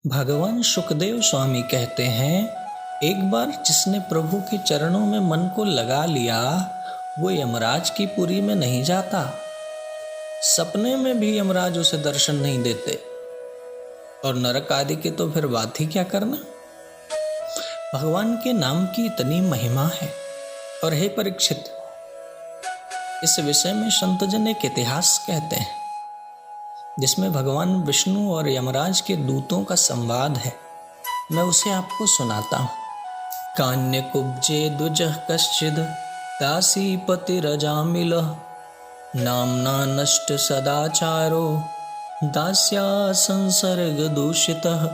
भगवान सुखदेव स्वामी कहते हैं, एक बार जिसने प्रभु के चरणों में मन को लगा लिया वो यमराज की पुरी में नहीं जाता। सपने में भी यमराज उसे दर्शन नहीं देते और नरक आदि की तो फिर बात ही क्या करना। भगवान के नाम की इतनी महिमा है। और हे परीक्षित, इस विषय में संतजन एक इतिहास कहते हैं जिसमें भगवान विष्णु और यमराज के दूतों का संवाद है। मैं उसे आपको सुनाता हूँ। कान्य कुब्जे द्विज कश्चिद दासी पति रजामिल नामना नष्ट सदाचारो दास्या संसर्ग दूषितः।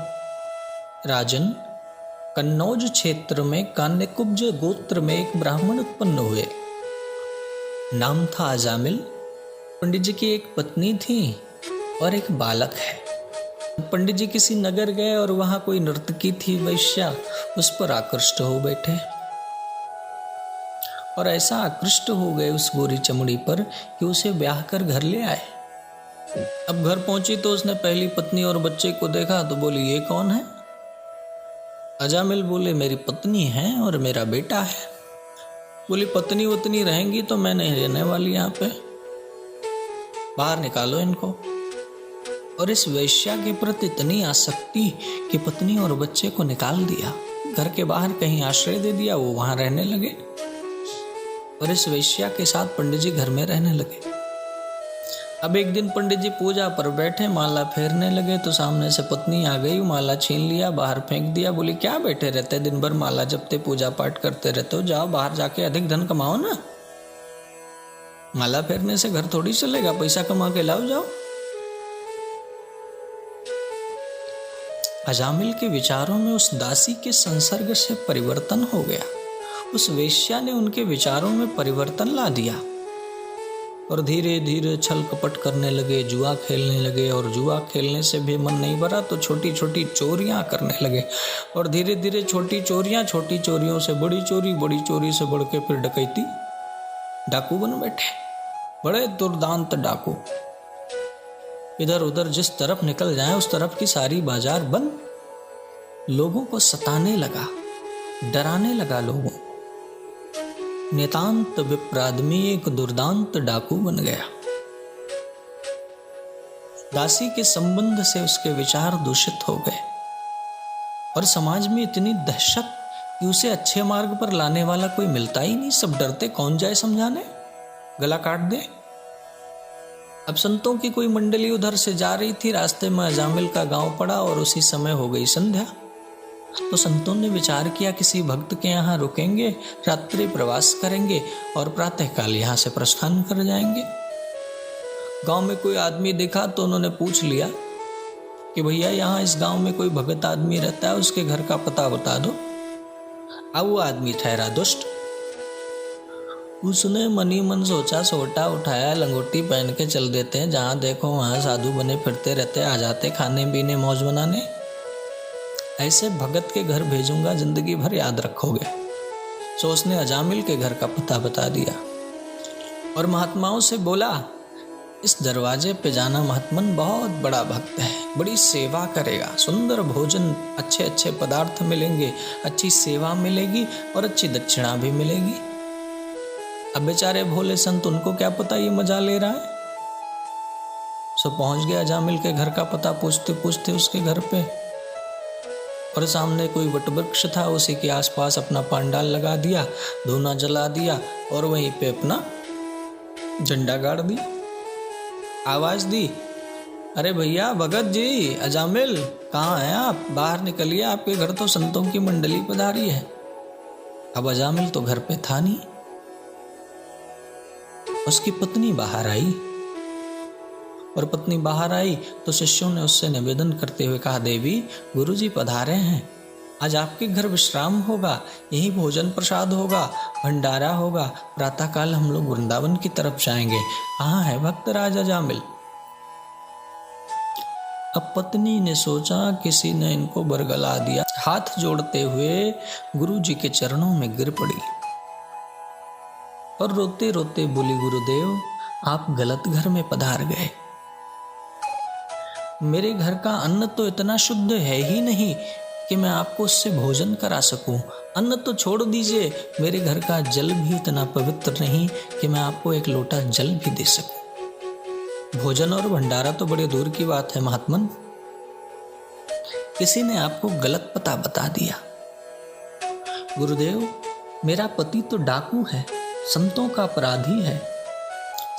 राजन, कन्नौज क्षेत्र में कान्यकुब्ज गोत्र में एक ब्राह्मण उत्पन्न हुए। नाम था अजामिल। पंडित जी की एक पत्नी थी और एक बालक है। पंडित जी किसी नगर गए और वहां कोई नर्तकी थी वैश्या, उस पर आकृष्ट हो बैठे और ऐसा आकृष्ट हो गए उस गोरी चमड़ी पर कि उसे ब्याह कर घर ले आए। अब घर पहुंची तो उसने पहली पत्नी और बच्चे को देखा तो बोली, ये कौन है? अजामिल बोले, मेरी पत्नी है और मेरा बेटा है। बोली, पत्नी उतनी रहेंगी तो मैं नहीं रहने वाली यहाँ पे, बाहर निकालो इनको। और इस वैश्या के प्रति इतनी आसक्ति कि पत्नी और बच्चे को निकाल दिया, घर के बाहर कहीं आश्रय दे दिया, वो वहां रहने लगे और इस वैश्या के साथ पंडित जी घर में रहने लगे। अब एक दिन पंडित जी पूजा पर बैठे, माला फेरने लगे तो सामने से पत्नी आ गई, माला छीन लिया, बाहर फेंक दिया। बोली, क्या बैठे रहते दिन भर माला जपते पूजा पाठ करते रहते हो, जाओ बाहर जाके अधिक धन कमाओ ना। माला फेरने से घर थोड़ी चलेगा, पैसा कमा के लाओ, जाओ। अजामिल के विचारों में उस दासी के संसर्ग से परिवर्तन हो गया। उस वेश्या ने उनके विचारों में परिवर्तन ला दिया और धीरे धीरे छल कपट करने लगे, जुआ खेलने लगे और जुआ खेलने से भी मन नहीं भरा तो छोटी छोटी चोरियां करने लगे और धीरे धीरे छोटी चोरियों से बड़ी चोरी से बढ़ के फिर डकैती। डाकू बन बैठे, बड़े दुर्दांत डाकू। इधर उधर जिस तरफ निकल जाए उस तरफ की सारी बाजार बंद। लोगों को सताने लगा, डराने लगा लोगों। नितांत विप्रादमी एक दुर्दांत डाकू बन गया। दासी के संबंध से उसके विचार दूषित हो गए और समाज में इतनी दहशत कि उसे अच्छे मार्ग पर लाने वाला कोई मिलता ही नहीं। सब डरते, कौन जाए समझाने, गला काट दे। अब संतों की कोई मंडली उधर से जा रही थी, रास्ते में अजामिल का गांव पड़ा और उसी समय हो गई संध्या। तो संतों ने विचार किया, किसी भक्त के यहाँ रुकेंगे, रात्रि प्रवास करेंगे और प्रातःकाल यहाँ से प्रस्थान कर जाएंगे। गांव में कोई आदमी दिखा तो उन्होंने पूछ लिया कि भैया यहाँ इस गांव में कोई भगत आदमी रहता है, उसके घर का पता बता दो। अब वो आदमी ठहरा दुष्ट। उसने मनी मन सोचा, सोटा उठाया, लंगोटी पहन के चल देते हैं, जहाँ देखो वहाँ साधु बने फिरते रहते, आ जाते खाने पीने मौज बनाने। ऐसे भगत के घर भेजूंगा, जिंदगी भर याद रखोगे। सो उसने अजामिल के घर का पता बता दिया और महात्माओं से बोला, इस दरवाजे पे जाना, महात्मन बहुत बड़ा भक्त है, बड़ी सेवा करेगा, सुंदर भोजन, अच्छे अच्छे पदार्थ मिलेंगे, अच्छी सेवा मिलेगी और अच्छी दक्षिणा भी मिलेगी। अब बेचारे भोले संत, उनको क्या पता ये मजा ले रहा है। सो पहुंच गया अजामिल के घर का पता पूछते पूछते उसके घर पे और सामने कोई वटवृक्ष था, उसी के आसपास अपना पांडाल लगा दिया, धूना जला दिया और वहीं पे अपना झंडा गाड़ दिया। आवाज दी, अरे भैया भगत जी, अजामिल कहाँ हैं आप, बाहर निकलिए, आपके घर तो संतों की मंडली पधारी है। अब अजामिल तो घर पे था नहीं। उसकी पत्नी बाहर आई और पत्नी बाहर आई तो शिष्यों ने उससे निवेदन करते हुए कहा, देवी गुरुजी पधारे हैं, आज आपके घर विश्राम होगा, यही भोजन प्रसाद होगा, भंडारा होगा, प्रातःकाल हम लोग वृंदावन की तरफ जाएंगे। कहाँ है भक्तराज अजामिल? अब पत्नी ने सोचा किसी ने इनको बरगला दिया, हाथ जोड़ते हुए गुरुजी के चरणों में गिर पड़ी और रोते रोते बोली, गुरुदेव आप गलत घर में पधार गए। मेरे घर का अन्न तो इतना शुद्ध है ही नहीं कि मैं आपको उससे भोजन करा सकूं। अन्न तो छोड़ दीजिए, मेरे घर का जल भी इतना पवित्र नहीं कि मैं आपको एक लोटा जल भी दे सकूं। भोजन और भंडारा तो बड़े दूर की बात है महात्मन, किसी ने आपको गलत पता बता दिया। गुरुदेव, मेरा पति तो डाकू है, संतों का अपराधी है।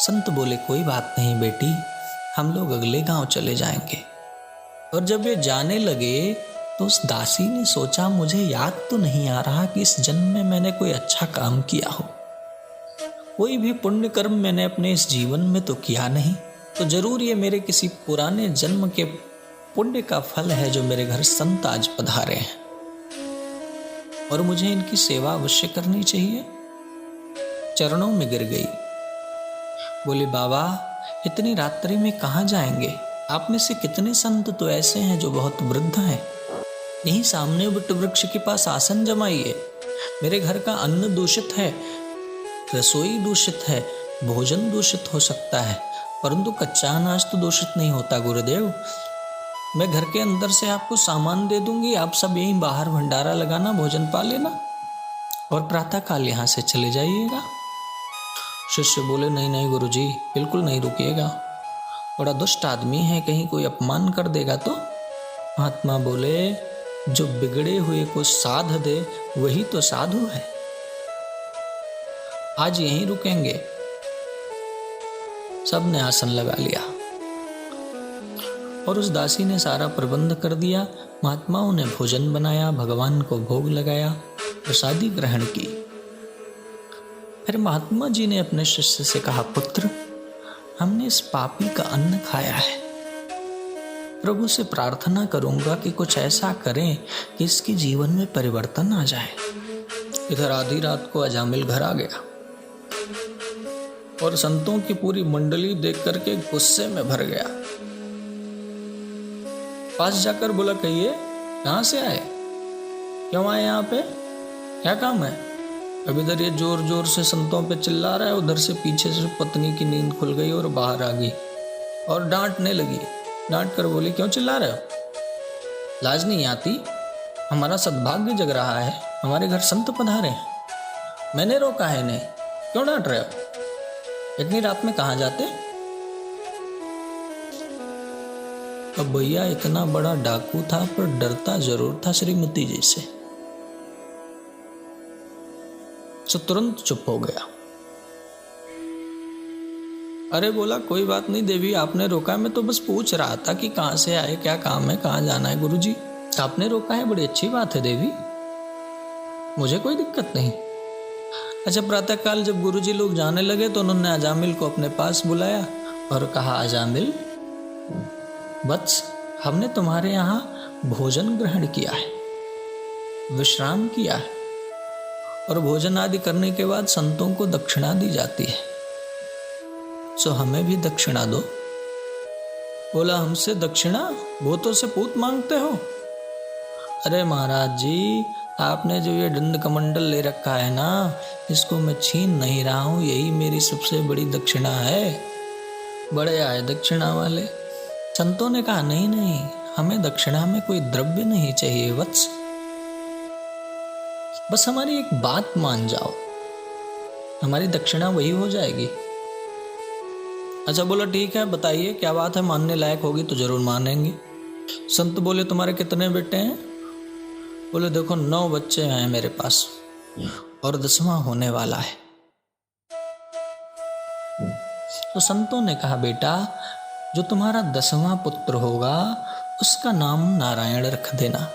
संत बोले, कोई बात नहीं बेटी, हम लोग अगले गांव चले जाएंगे। और जब वे जाने लगे तो उस दासी ने सोचा, मुझे याद तो नहीं आ रहा कि इस जन्म में मैंने कोई अच्छा काम किया हो, कोई भी पुण्य कर्म मैंने अपने इस जीवन में तो किया नहीं, तो जरूर ये मेरे किसी पुराने जन्म के पुण्य का फल है जो मेरे घर संत आज पधारे हैं, और मुझे इनकी सेवा अवश्य करनी चाहिए। चरणों में गिर गई, बोली, बाबा इतनी रात्रि में कहाँ जाएंगे? आप में से कितने संत तो ऐसे हैं जो बहुत वृद्ध हैं, यहीं सामने वट वृक्ष के पास आसन जमाइए। मेरे घर का अन्न दूषित है, रसोई दूषित है, भोजन दूषित हो सकता है, परंतु कच्चा अनाज तो दूषित नहीं होता। गुरुदेव, मैं घर के अंदर से आपको सामान दे दूंगी, आप सब यहीं बाहर भंडारा लगाना, भोजन पा लेना और प्रातःकाल यहाँ से चले जाइएगा। शिष्य बोले, नहीं नहीं गुरुजी, बिल्कुल नहीं रुकिएगा, बड़ा दुष्ट आदमी है, कहीं कोई अपमान कर देगा तो। महात्मा बोले, जो बिगड़े हुए को साध दे वही तो साधु है, आज यहीं रुकेंगे। सबने आसन लगा लिया और उस दासी ने सारा प्रबंध कर दिया। महात्माओं ने भोजन बनाया, भगवान को भोग लगाया, प्रसादी ग्रहण की। फिर महात्मा जी ने अपने शिष्य से कहा, पुत्र, हमने इस पापी का अन्न खाया है, प्रभु से प्रार्थना करूंगा कि कुछ ऐसा करें कि इसके जीवन में परिवर्तन आ जाए। इधर आधी रात को अजामिल घर आ गया और संतों की पूरी मंडली देख करके गुस्से में भर गया। पास जाकर बोला, कहिए कहां से आए, क्यों आए यहाँ पे, क्या काम है? अब इधर ये जोर जोर से संतों पे चिल्ला रहा है, उधर से पीछे से पत्नी की नींद खुल गई और बाहर आ गई और डांटने लगी। डांट कर बोली, क्यों चिल्ला रहे हो, लाज नहीं आती? हमारा सद्भाग्य जग रहा है, हमारे घर संत पधारे हैं, मैंने रोका है इन्हें, क्यों डांट रहे हो? इतनी रात में कहाँ जाते? अब भैया इतना बड़ा डाकू था पर डरता जरूर था श्रीमती जी से, तो तुरंत चुप हो गया। अरे बोला, कोई बात नहीं देवी, आपने रोका, मैं तो बस पूछ रहा था कि कहाँ से आए, क्या काम है, कहाँ जाना है। गुरुजी, आपने रोका है, बड़ी अच्छी बात है देवी, मुझे कोई दिक्कत नहीं। अच्छा, प्रातःकाल जब गुरुजी लोग जाने लगे तो उन्होंने अजामिल को अपने पास बुलाया और कहा, अजामिल वत्स, हमने तुम्हारे यहाँ भोजन ग्रहण किया है, विश्राम किया है, और भोजन आदि करने के बाद संतों को दक्षिणा दी जाती है, सो हमें भी दक्षिणा दो। बोला, हमसे दक्षिणा? भूतों से पूत मांगते हो? अरे महाराज जी, आपने जो ये दंड कमंडल ले रखा है ना, इसको मैं छीन नहीं रहा हूं, यही मेरी सबसे बड़ी दक्षिणा है। बड़े आए दक्षिणा वाले। संतों ने कहा, नहीं नहीं, हमें दक्षिणा में कोई द्रव्य नहीं चाहिए वत्स, बस हमारी एक बात मान जाओ, हमारी दक्षिणा वही हो जाएगी। अच्छा, बोला ठीक है, बताइए क्या बात है, मानने लायक होगी तो जरूर मानेंगे। संत बोले, तुम्हारे कितने बेटे हैं? बोले, देखो 9 बच्चे हैं मेरे पास और 10वां होने वाला है। तो संतों ने कहा, बेटा, जो तुम्हारा 10वां पुत्र होगा उसका नाम नारायण रख देना,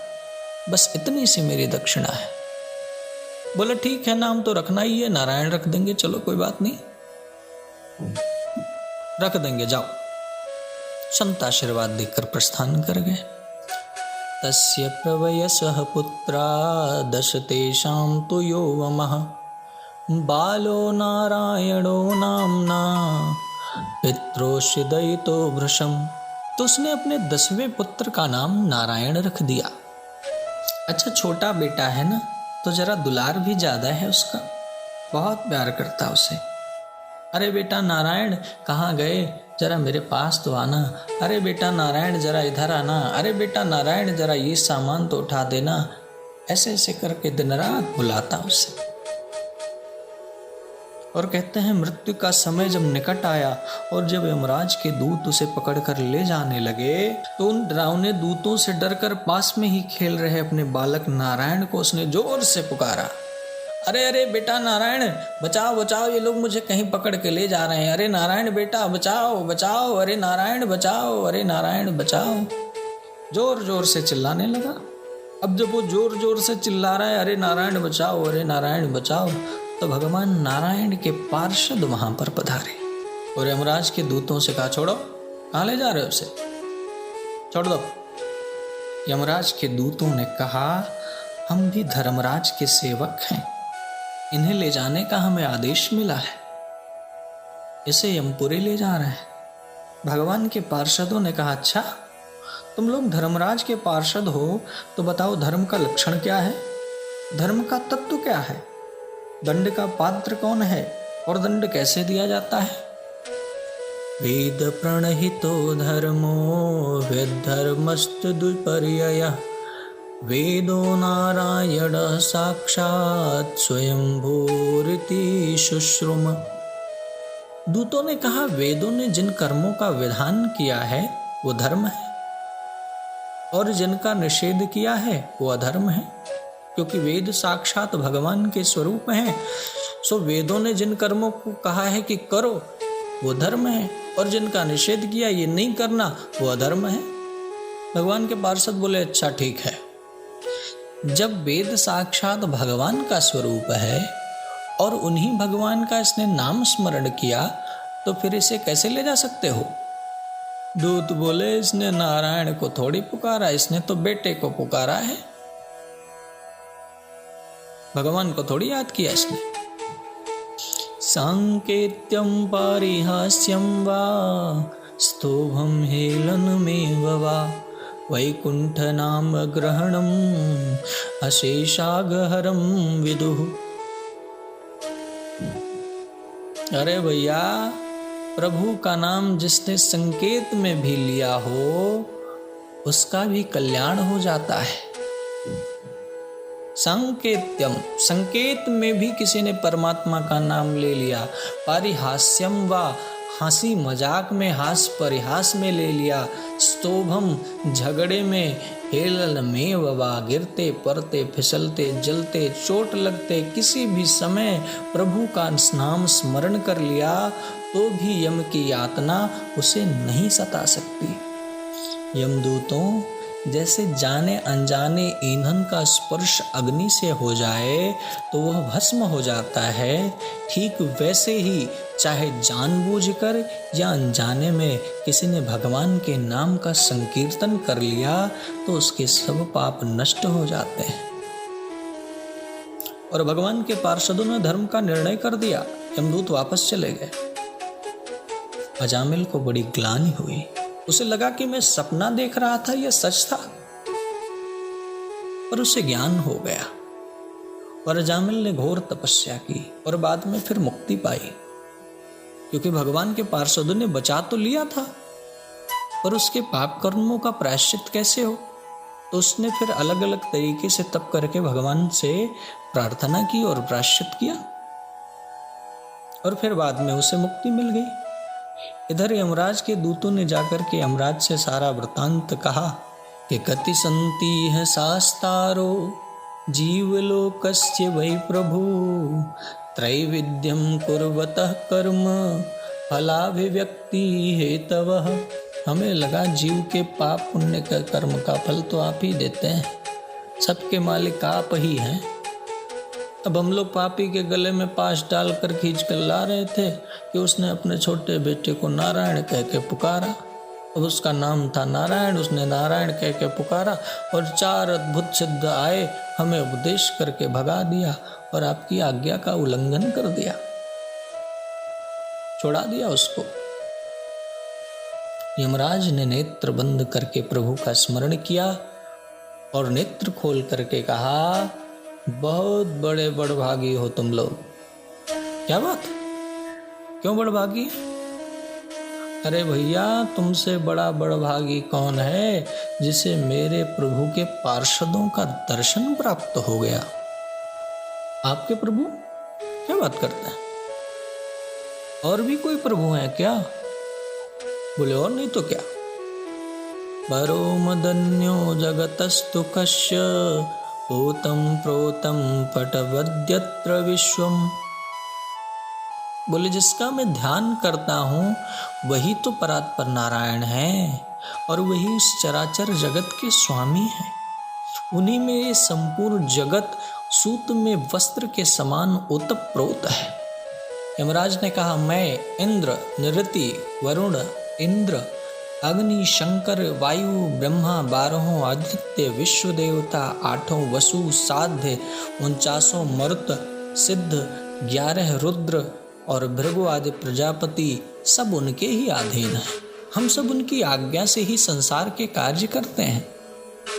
बस इतनी सी मेरी दक्षिणा है। बोले, ठीक है, नाम तो रखना ही है, नारायण रख देंगे, चलो कोई बात नहीं, रख देंगे, जाओ। संत आशीर्वाद देकर प्रस्थान कर गए। तस्य प्रवयसः पुत्रा 10 तेषां तु यो वमः बालो नारायणो नाम्ना पित्रोषिदयितो भृशम। तो उसने अपने 10वें पुत्र का नाम नारायण रख दिया। अच्छा, छोटा बेटा है ना, तो जरा दुलार भी ज्यादा है उसका, बहुत प्यार करता उसे। अरे बेटा नारायण, कहाँ गए? जरा मेरे पास तो आना, अरे बेटा नारायण जरा इधर आना, अरे बेटा नारायण जरा ये सामान तो उठा देना। ऐसे ऐसे करके दिन रात बुलाता उसे। और कहते हैं मृत्यु का समय जब निकट आया और जब यमराज के दूत उसे पकड़कर ले जाने लगे तो उन डरावने दूतों से डरकर पास में ही खेल रहे अपने बालक नारायण को उसने जोर से पुकारा, अरे अरे बेटा नारायण बचाओ बचाओ, ये लोग मुझे कहीं पकड़ के ले जा रहे हैं, अरे नारायण बेटा बचाओ बचाओ, अरे नारायण बचाओ, अरे नारायण बचाओ। जोर जोर से चिल्लाने लगा। अब जब वो जोर जोर से चिल्ला रहा है अरे नारायण बचाओ, अरे नारायण बचाओ, तो भगवान नारायण के पार्षद वहां पर पधारे और यमराज के दूतों से कहा, छोड़ो, कहाँ ले जा रहे हो उसे, छोड़ दो। यमराज के दूतों ने कहा, हम भी धर्मराज के सेवक हैं, इन्हें ले जाने का हमें आदेश मिला है, इसे यमपुरी ले जा रहे हैं। भगवान के पार्षदों ने कहा, अच्छा तुम लोग धर्मराज के पार्षद हो तो बताओ धर्म का लक्षण क्या है, धर्म का तत्व क्या है, दंड का पात्र कौन है और दंड कैसे दिया जाता है। वेद प्रणहितो धर्मो वेद्धर्मस्तु दुपर्ययः, वेदो नारायण साक्षात स्वयंभूरिति शुश्रुम। दूतों ने कहा, वेदों ने जिन कर्मों का विधान किया है वो धर्म है और जिनका निषेध किया है वो अधर्म है, क्योंकि वेद साक्षात भगवान के स्वरूप हैं। सो वेदों ने जिन कर्मों को कहा है कि करो वो धर्म है और जिनका निषेध किया ये नहीं करना वो अधर्म है। भगवान के पार्षद बोले, अच्छा ठीक है, जब वेद साक्षात भगवान का स्वरूप है और उन्हीं भगवान का इसने नाम स्मरण किया तो फिर इसे कैसे ले जा सकते हो। दूत बोले, इसने नारायण को थोड़ी पुकारा, इसने तो बेटे को पुकारा है, भगवान को थोड़ी याद किया इसने। सांकेत्यम पारिहास्यम वा स्तोभम हेलनमेव वा वैकुंठ नाम ग्रहणम अशेषागहरम विदुः। अरे भैया, प्रभु का नाम जिसने संकेत में भी लिया हो उसका भी कल्याण हो जाता है। संकेत्यम, संकेत में भी किसी ने परमात्मा का नाम ले लिया, पारिहास्यम वा हंसी मजाक में, हास परिहास में ले लिया, स्तोभम झगड़े में, हेलन में वा गिरते पड़ते फिसलते जलते चोट लगते किसी भी समय प्रभु का नाम स्मरण कर लिया तो भी यम की यातना उसे नहीं सता सकती। यमदूतों, जैसे जाने अनजाने ईंधन का स्पर्श अग्नि से हो जाए तो वह भस्म हो जाता है, ठीक वैसे ही चाहे जानबूझकर या अनजाने में किसी ने भगवान के नाम का संकीर्तन कर लिया तो उसके सब पाप नष्ट हो जाते हैं। और भगवान के पार्षदों ने धर्म का निर्णय कर दिया। यमदूत वापस चले गए। अजामिल को बड़ी ग्लानि हुई, उसे लगा कि मैं सपना देख रहा था, यह सच था। पर उसे ज्ञान हो गया और अजामिल ने घोर तपस्या की और बाद में फिर मुक्ति पाई, क्योंकि भगवान के पार्षदों ने बचा तो लिया था, पर उसके पाप कर्मों का प्रायश्चित कैसे हो। तो उसने फिर अलग अलग तरीके से तप करके भगवान से प्रार्थना की और प्रायश्चित किया और फिर बाद में उसे मुक्ति मिल गई। इधर यमराज के दूतों ने जाकर के यमराज से सारा वृतांत कहा कि कति संति है शास्तारो जीवलोकस्य वै प्रभु त्रैविध्यम कुर्वतः कर्म फलाभिव्यक्ति हेतवः। हमें लगा जीव के पाप पुण्य का कर्म का फल तो आप ही देते हैं, सबके मालिक आप ही हैं। अब हम लोग पापी के गले में पाश डालकर खींच कर ला रहे थे कि उसने अपने छोटे बेटे को नारायण कह के पुकारा। अब उसका नाम था नारायण, उसने नारायण कह के पुकारा और 4 अद्भुत सिद्ध आए, हमें उपदेश करके भगा दिया और आपकी आज्ञा का उल्लंघन कर दिया, छोड़ा दिया उसको। यमराज ने नेत्र बंद करके प्रभु का स्मरण किया और नेत्र खोल करके कहा, बहुत बड़े बड़भागी हो तुम लोग। क्या बात, क्यों बड़भागी? अरे भैया, तुमसे बड़ा बड़भागी कौन है जिसे मेरे प्रभु के पार्षदों का दर्शन प्राप्त हो गया? आपके प्रभु? क्या बात करते हैं? और भी कोई प्रभु है क्या? बोले और नहीं तो क्या। परो मदन्यो जगतस्तु कस्य पूतं प्रोतं पटवद्यत्र विश्वम। बोले जिसका मैं ध्यान करता हूँ वही तो परात्पर नारायण है और वही इस चराचर जगत के स्वामी हैं। उन्हीं में ये संपूर्ण जगत सूत में वस्त्र के समान ओतप्रोत है। यमराज ने कहा, मैं इंद्र, निरति, वरुण, इंद्र, अग्नि, शंकर, वायु, ब्रह्मा, 12 आदित्य, विश्व देवता, 8 वसु, साध्य, 49 मरुत, सिद्ध, 11 रुद्र और भृगु आदि प्रजापति सब उनके ही अधीन हैं। हम सब उनकी आज्ञा से ही संसार के कार्य करते हैं।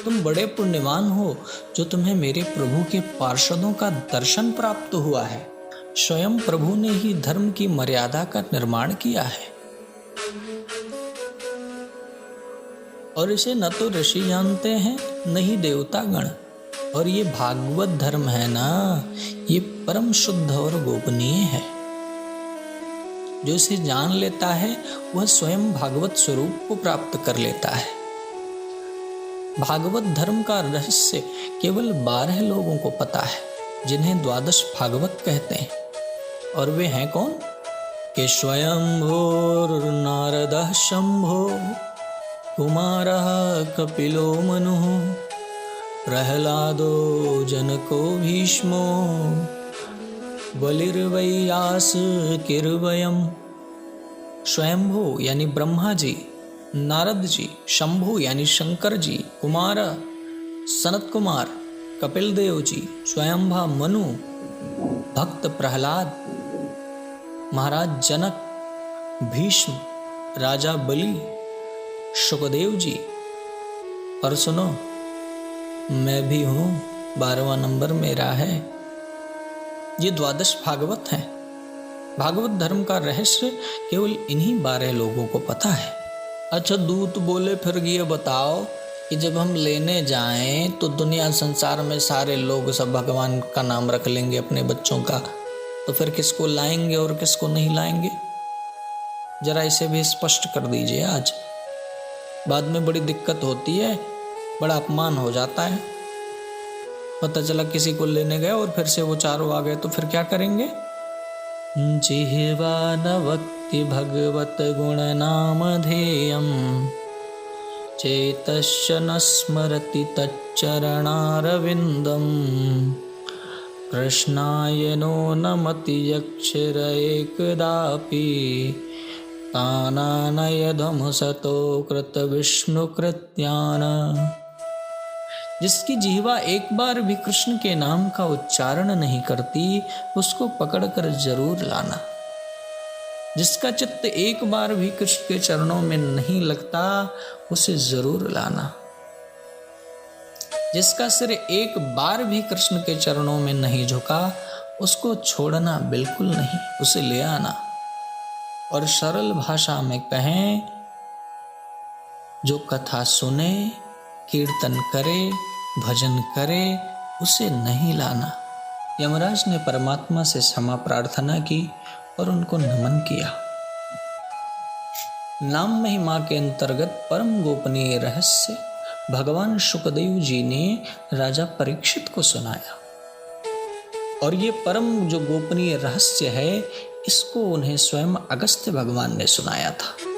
तुम बड़े पुण्यवान हो जो तुम्हें मेरे प्रभु के पार्षदों का दर्शन प्राप्त हुआ है। स्वयं प्रभु ने ही धर्म की मर्यादा का निर्माण किया है और इसे न तो ऋषि जानते हैं न ही देवता गण। और ये भागवत धर्म है ना, ये परम शुद्ध और गोपनीय है। जो इसे जान लेता है वह स्वयं भागवत स्वरूप को प्राप्त कर लेता है। भागवत धर्म का रहस्य केवल 12 लोगों को पता है, जिन्हें 12 भागवत कहते हैं। और वे हैं कौन? कि स्वयंभूर् नारदः शंभो, कुमारः कपिलो मनुः, प्रह्लादो जनको भीष्मो, बलिर्वैयास किर्वयम्। स्वयंभू यानी ब्रह्मा जी, नारद जी, शंभु यानी शंकर जी, कुमार सनत कुमार, कपिल देव जी, स्वयंभा मनु, भक्त प्रहलाद, महाराज जनक, भीष्म, राजा बलि, सुखदेव जी। और सुनो, मैं भी हूँ, 12वां नंबर मेरा है। ये 12 भागवत हैं। भागवत धर्म का रहस्य केवल इन्हीं 12 लोगों को पता है। अच्छा, दूत बोले फिर ये बताओ कि जब हम लेने जाएं तो दुनिया संसार में सारे लोग सब भगवान का नाम रख लेंगे अपने बच्चों का, तो फिर किसको लाएंगे और किसको नहीं लाएंगे? जरा इसे भी स्पष्ट कर दीजिए। आज बाद में बड़ी दिक्कत होती है, बड़ा अपमान हो जाता है। पता चला किसी को लेने गए और फिर से वो चारों आ गए, तो फिर क्या करेंगे? जिह्वा न वक्ति भगवत गुण नामधेयम्, चेतस्य न स्मरति तच्चरणारविन्दम्, कृष्णाय नो नमति यक्षिर एकदापि, तानानयधमसतो कृत विष्णुकृत्यान्। जिसकी जिह्वा एक बार भी कृष्ण के नाम का उच्चारण नहीं करती, उसको पकड़कर जरूर लाना। जिसका चित्त एक बार भी कृष्ण के चरणों में नहीं लगता, उसे जरूर लाना। जिसका सिर एक बार भी कृष्ण के चरणों में नहीं झुका, उसको छोड़ना बिल्कुल नहीं, उसे ले आना। और सरल भाषा में कहें, जो कथा सुने, कीर्तन करे, भजन करे, उसे नहीं लाना। यमराज ने परमात्मा से क्षमा प्रार्थना की और उनको नमन किया। नाम महिमा के अंतर्गत परम गोपनीय रहस्य भगवान शुकदेव जी ने राजा परीक्षित को सुनाया। और ये परम जो गोपनीय रहस्य है, इसको उन्हें स्वयं अगस्त्य भगवान ने सुनाया था।